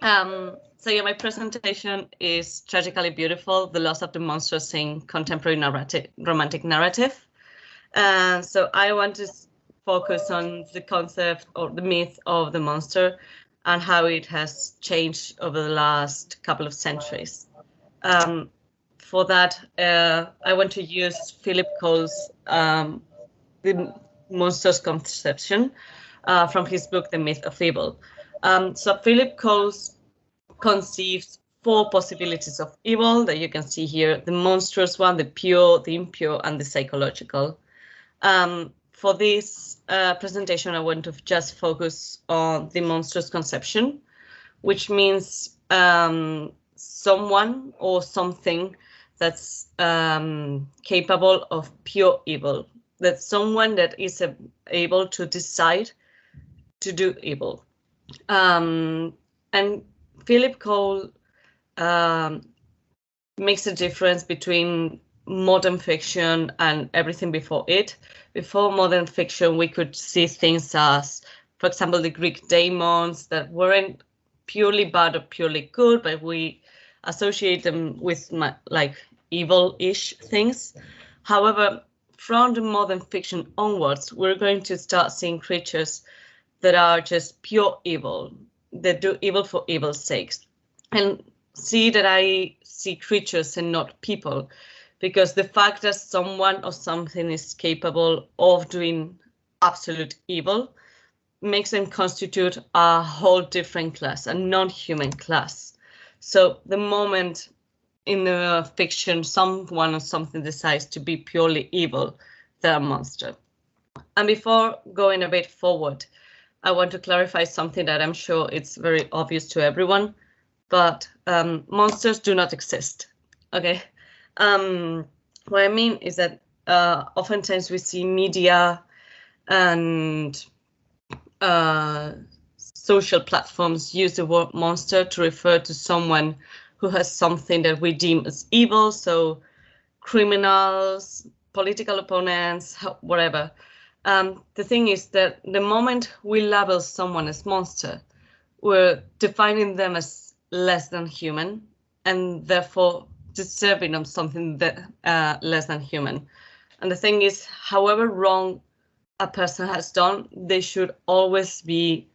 So yeah, my presentation is Tragically Beautiful, The Loss of the Monstrous in Contemporary Romantic Narrative. So I want to focus on the concept or the myth of the monster and how it has changed over the last couple of centuries. For that, I want to use Philip Cole's The Monstrous conception from his book, The Myth of Evil. So Philip Cole's conceives 4 possibilities of evil that you can see here: the monstrous one, the pure, the impure, and the psychological. For this presentation, I want to just focus on the monstrous conception, which means someone or something that's capable of pure evil. That's someone that is able to decide to do evil. And Philip Cole makes a difference between modern fiction and everything before it. Before modern fiction, we could see things as, for example, the Greek demons that weren't purely bad or purely good, but we associate them with like evil-ish things. However, from the modern fiction onwards, we're going to start seeing creatures that are just pure evil, that do evil for evil's sake. And see that I see creatures and not people, because the fact that someone or something is capable of doing absolute evil makes them constitute a whole different class, a non-human class. So the moment in the fiction someone or something decides to be purely evil, they're a monster. And before going a bit forward, I want to clarify something that I'm sure it's very obvious to everyone, but monsters do not exist. Okay. What I mean is that oftentimes we see media and social platforms use the word monster to refer to someone who has something that we deem as evil. So criminals, political opponents, whatever. The thing is that the moment we label someone as monster, we're defining them as less than human and therefore deserving of something that less than human. And the thing is, however wrong a person has done, they should always be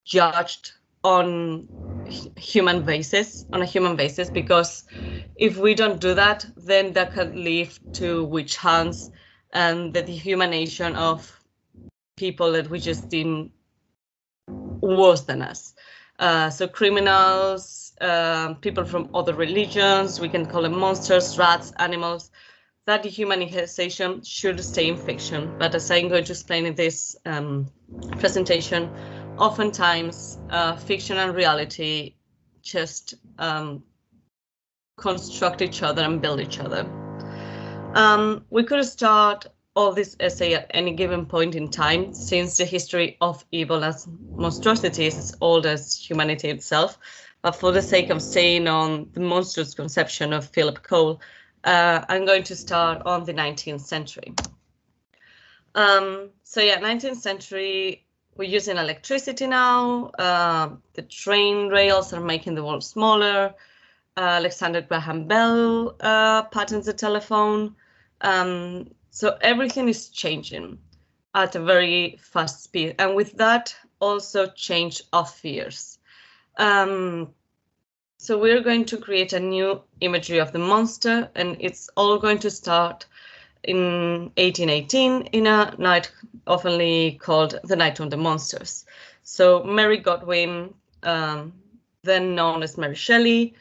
judged on a human basis, because if we don't do that, then that can lead to witch hunts and the dehumanization of people that we just deem worse than us. So criminals, people from other religions, we can call them monsters, rats, animals. That dehumanization should stay in fiction. But as I'm going to explain in this presentation, oftentimes fiction and reality just construct each other and build each other. We could start all this essay at any given point in time, since the history of evil as monstrosity is as old as humanity itself. But for the sake of staying on the monstrous conception of Philip Cole, I'm going to start on the 19th century. So yeah, 19th century, we're using electricity now. The train rails are making the world smaller. Alexander Graham Bell patents the telephone. So everything is changing at a very fast speed. And with that, also change of fears. So we're going to create a new imagery of the monster, and it's all going to start in 1818 in a night oftenly called the Night of the Monsters. So Mary Godwin, then known as Mary Shelley,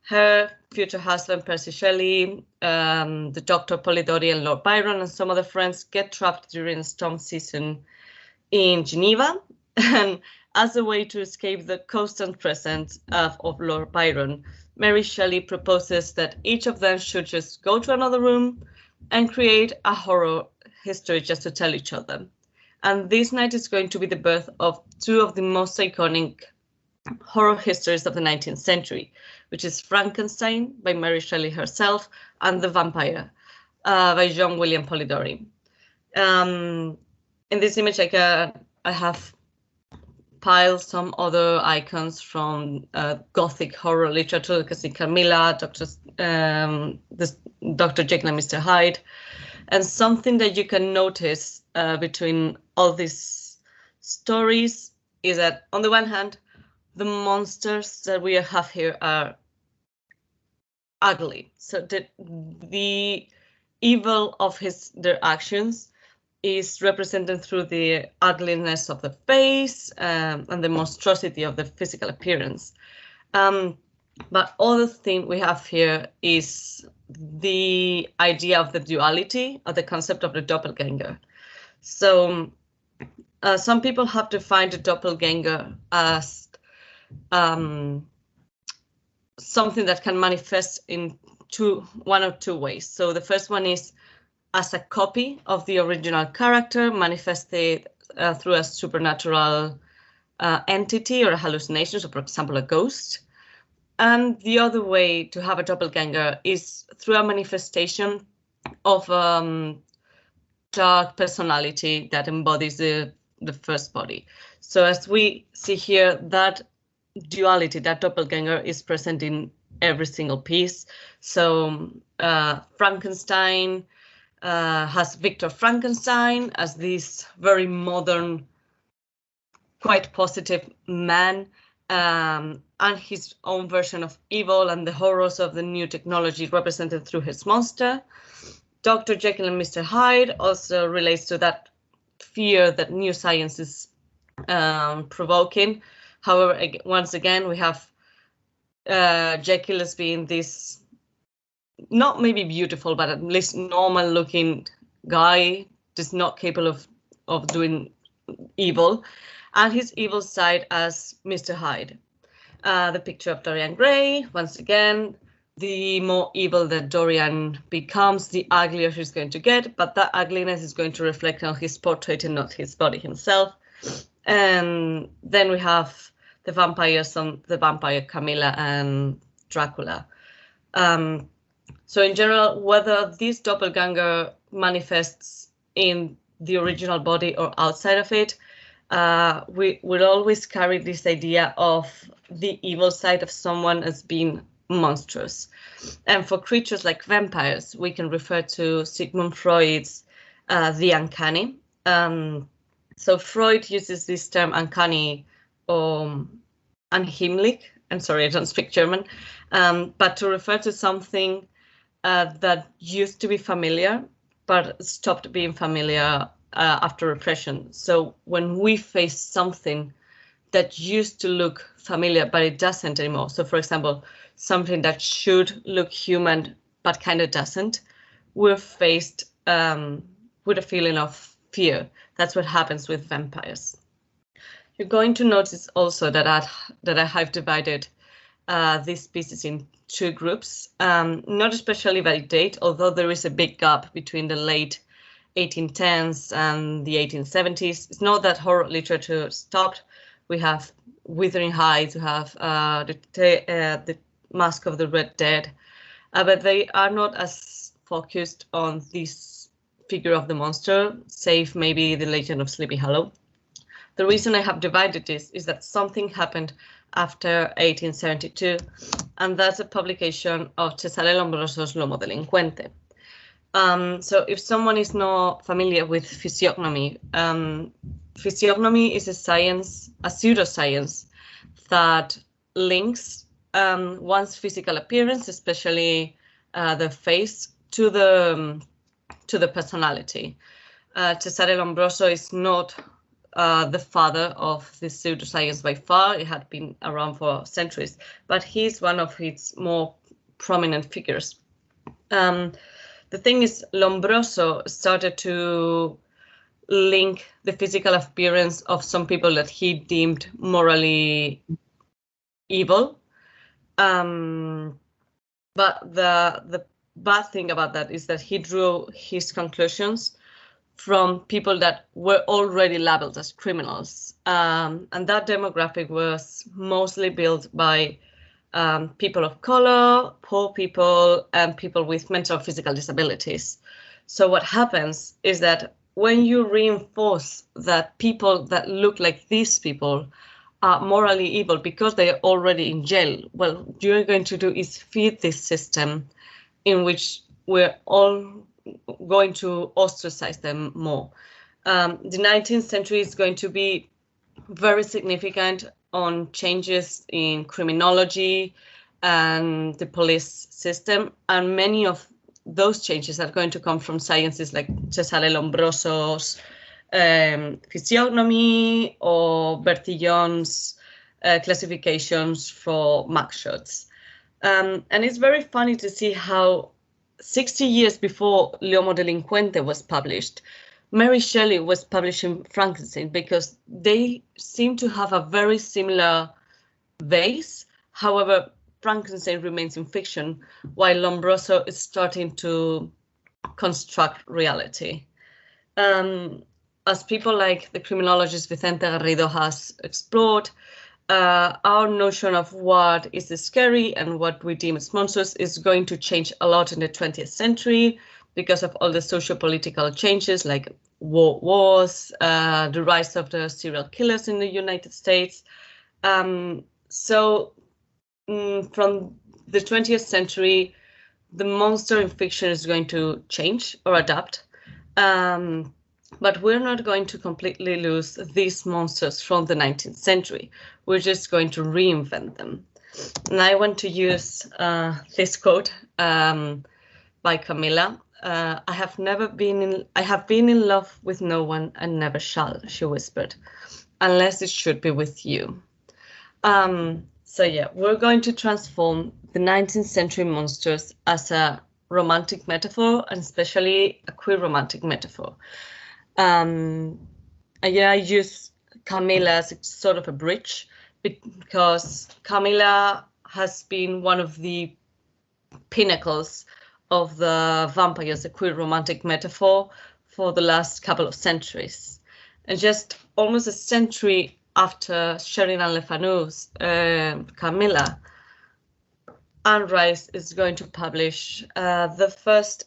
her future husband Percy Shelley, the Dr. Polidori and Lord Byron and some other friends get trapped during a storm season in Geneva. And as a way to escape the constant presence of Lord Byron, Mary Shelley proposes that each of them should just go to another room and create a horror history just to tell each other. And this night is going to be the birth of 2 of the most iconic horror histories of the 19th century, which is Frankenstein by Mary Shelley herself and The Vampire by John William Polidori. In this image, I have compiled some other icons from Gothic horror literature, like see Camilla, Dr. Jekyll and Mr. Hyde. And something that you can notice between all these stories is that, on the one hand, the monsters that we have here are ugly. So the evil of their actions is represented through the ugliness of the face and the monstrosity of the physical appearance. But other thing we have here is the idea of the duality, of the concept of the doppelganger. So some people have defined the doppelganger as something that can manifest in one or two ways. So the first one is as a copy of the original character, manifested through a supernatural entity or a hallucination, so for example, a ghost. And the other way to have a doppelganger is through a manifestation of dark personality that embodies the first body. So as we see here, that duality, that doppelganger, is present in every single piece. So Frankenstein has Victor Frankenstein as this very modern, quite positive man, and his own version of evil and the horrors of the new technology represented through his monster. Dr. Jekyll and Mr. Hyde also relates to that fear that new science is provoking. However, once again, we have Jekyll as being this not maybe beautiful, but at least normal looking guy, just not capable of doing evil, and his evil side as Mr. Hyde. The picture of Dorian Gray, once again, the more evil that Dorian becomes, the uglier he's going to get, but that ugliness is going to reflect on his portrait and not his body himself. And then we have the vampires, the vampire Camilla and Dracula. So in general, whether this doppelganger manifests in the original body or outside of it, we will always carry this idea of the evil side of someone as being monstrous. And for creatures like vampires, we can refer to Sigmund Freud's the uncanny. So Freud uses this term uncanny or unheimlich. I'm sorry, I don't speak German, but to refer to something that used to be familiar, but stopped being familiar after repression. So when we face something that used to look familiar, but it doesn't anymore. So for example, something that should look human, but kind of doesn't, we're faced with a feeling of fear. That's what happens with vampires. You're going to notice also that I have divided these species in two groups, not especially by date, although there is a big gap between the late 1810s and the 1870s. It's not that horror literature stopped. We have Wuthering Heights, we have the Mask of the Red Dead, but they are not as focused on this figure of the monster, save maybe the Legend of Sleepy Hollow. The reason I have divided this is that something happened after 1872, and that's a publication of Cesare Lombroso's L'Uomo Delinquente. So if someone is not familiar with physiognomy, physiognomy is a pseudoscience that links one's physical appearance, especially the face, to the personality. Cesare Lombroso is not the father of this pseudoscience by far. It had been around for centuries, but he's one of its more prominent figures. The thing is, Lombroso started to link the physical appearance of some people that he deemed morally evil. But the bad thing about that is that he drew his conclusions from people that were already labeled as criminals. And that demographic was mostly built by people of color, poor people, and people with mental or physical disabilities. So what happens is that when you reinforce that people that look like these people are morally evil because they are already in jail. Well, what you're going to do is feed this system in which we're all going to ostracize them more. The 19th century is going to be very significant on changes in criminology and the police system, and many of those changes are going to come from sciences like Cesare Lombroso's physiognomy or Bertillon's classifications for mugshots. And it's very funny to see how 60 years before L'Uomo Delinquente was published, Mary Shelley was publishing Frankenstein, because they seem to have a very similar base. However, Frankenstein remains in fiction, while Lombroso is starting to construct reality. As people like the criminologist Vicente Garrido has explored, our notion of what is scary and what we deem as monstrous is going to change a lot in the 20th century because of all the socio-political changes like wars, the rise of the serial killers in the United States. So from the 20th century, the monster in fiction is going to change or adapt. But we're not going to completely lose these monsters from the 19th century. We're just going to reinvent them. And I want to use this quote by Camilla. I have been in love with no one and never shall, she whispered, unless it should be with you. So yeah, we're going to transform the 19th century monsters as a romantic metaphor, and especially a queer romantic metaphor. And yeah, I use Camilla as sort of a bridge because Camilla has been one of the pinnacles of the vampire as a queer romantic metaphor for the last couple of centuries. And just almost a century after Sheridan Le Fanu's Camilla, Anne Rice is going to publish the first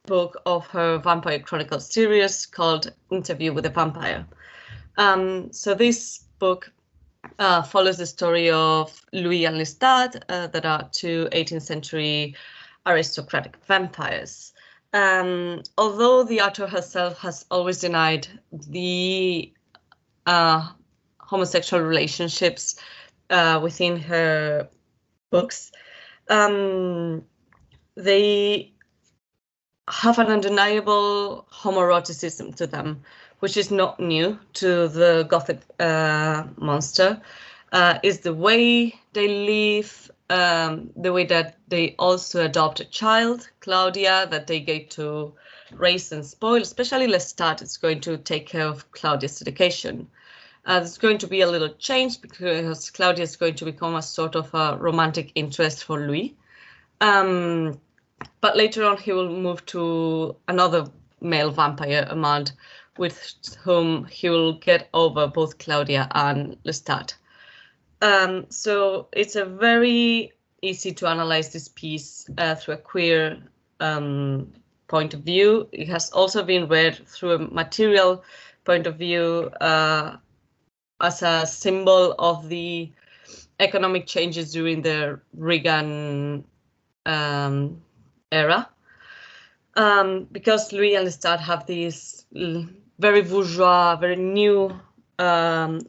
book of her Vampire Chronicles series called Interview with a Vampire. So this book follows the story of Louis and Lestat, that are two 18th century aristocratic vampires. Although the author herself has always denied the homosexual relationships within her books, they have an undeniable homoeroticism to them, which is not new to the Gothic monster. Is the way they live, the way that they also adopt a child, Claudia, that they get to raise and spoil. Especially Lestat is going to take care of Claudia's education. There's going to be a little change because Claudia is going to become a sort of a romantic interest for Louis. But later on, he will move to another male vampire, Amand, with whom he will get over both Claudia and Lestat. So it's a very easy to analyze this piece through a queer point of view. It has also been read through a material point of view as a symbol of the economic changes during the Reagan era, because Louis and Lestat have this very bourgeois, very new,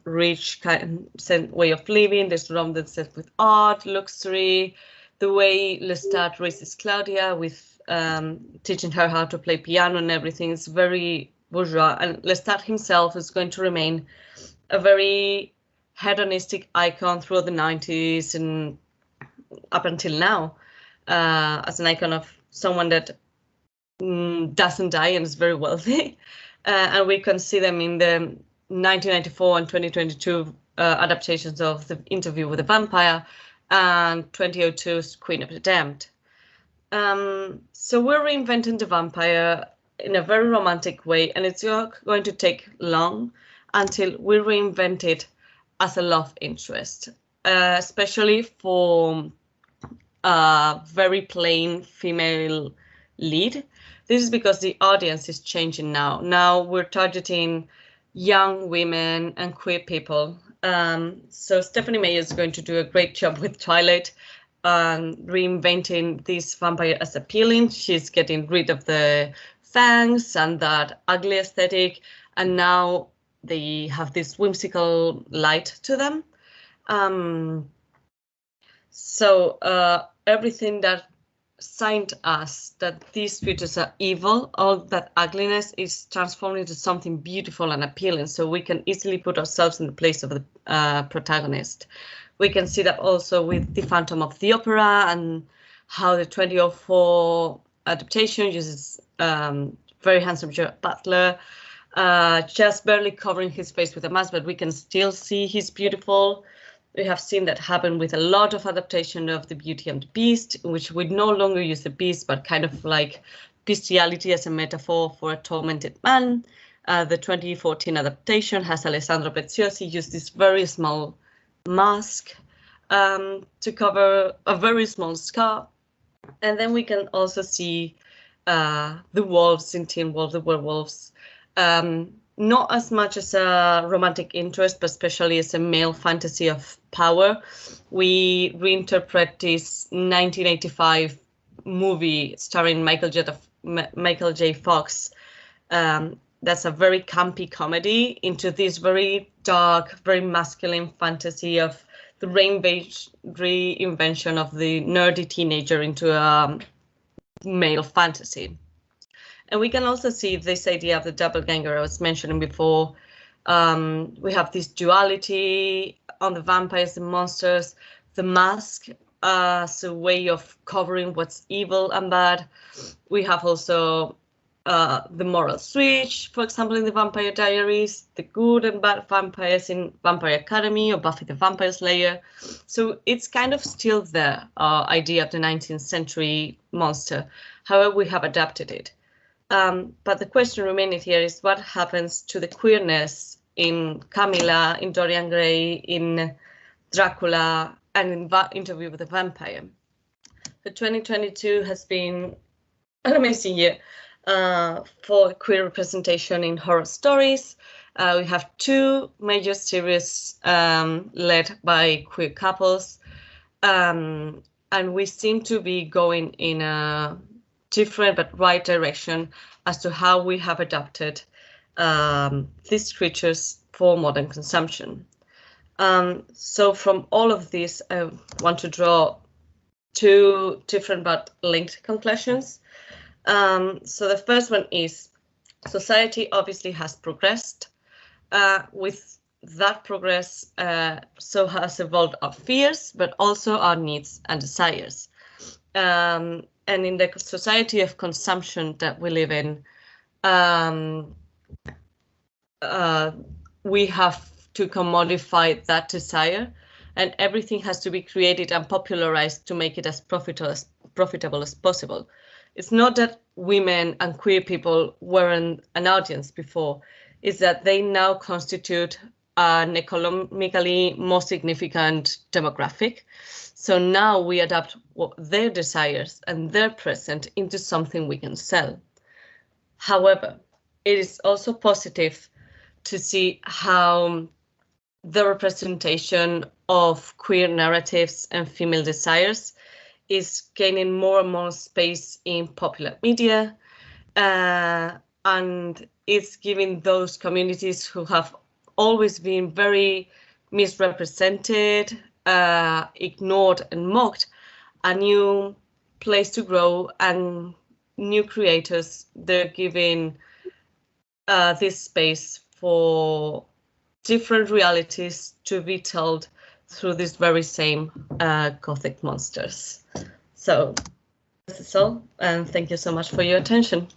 rich way of living. They surround themselves with art, luxury. The way Lestat raises Claudia with teaching her how to play piano and everything is very bourgeois. And Lestat himself is going to remain a very hedonistic icon throughout the 90s and up until now, as an icon of someone that doesn't die and is very wealthy. And we can see them in the 1994 and 2022 adaptations of The Interview with a Vampire and 2002's Queen of the Damned. So we're reinventing the vampire in a very romantic way, and it's going to take long until we reinvent it as a love interest, especially for a very plain female lead. This is because the audience is changing now. Now we're targeting young women and queer people, So Stephanie Meyer is going to do a great job with Twilight, reinventing this vampire as appealing. She's getting rid of the fangs and that ugly aesthetic, and now they have this whimsical light to them. So everything that signed us that these creatures are evil, all that ugliness is transformed into something beautiful and appealing, so we can easily put ourselves in the place of the protagonist. We can see that also with the Phantom of the Opera and how the 2004 adaptation uses very handsome Gerard Butler, just barely covering his face with a mask, but we can still see he's beautiful. We have seen that happen with a lot of adaptation of The Beauty and the Beast, in which we no longer use the beast, but kind of like bestiality as a metaphor for a tormented man. The 2014 adaptation has Alessandro Preziosi use this very small mask to cover a very small scar. And then we can also see the wolves in Teen Wolf, the werewolves, not as much as a romantic interest, but especially as a male fantasy of power. We reinterpret this 1985 movie starring Michael J. Fox. That's a very campy comedy into this very dark, very masculine fantasy of the reinvention of the nerdy teenager into a male fantasy. And we can also see this idea of the doppelganger I was mentioning before. We have this duality on the vampires and monsters, the mask as a way of covering what's evil and bad. We have also the moral switch, for example, in the Vampire Diaries, the good and bad vampires in Vampire Academy or Buffy the Vampire Slayer. So it's kind of still the idea of the 19th century monster. However, we have adapted it. But the question remaining here is what happens to the queerness in Camilla, in Dorian Gray, in Dracula, and in Interview with the Vampire. The 2022 has been an amazing year for queer representation in horror stories. We have 2 major series led by queer couples, and we seem to be going in a different but right direction as to how we have adapted these creatures for modern consumption. So from all of this, I want to draw 2 different but linked conclusions. So the first one is society obviously has progressed. With that progress, so has evolved our fears, but also our needs and desires. And in the society of consumption that we live in, we have to commodify that desire, and everything has to be created and popularized to make it as profitable as possible. It's not that women and queer people weren't an audience before, it's that they now constitute an economically more significant demographic. So now we adapt their desires and their present into something we can sell. However, it is also positive to see how the representation of queer narratives and female desires is gaining more and more space in popular media, and it's giving those communities who have always been very misrepresented, ignored and mocked, a new place to grow, and new creators, they're giving this space for different realities to be told through these very same Gothic monsters. So this is all, and thank you so much for your attention.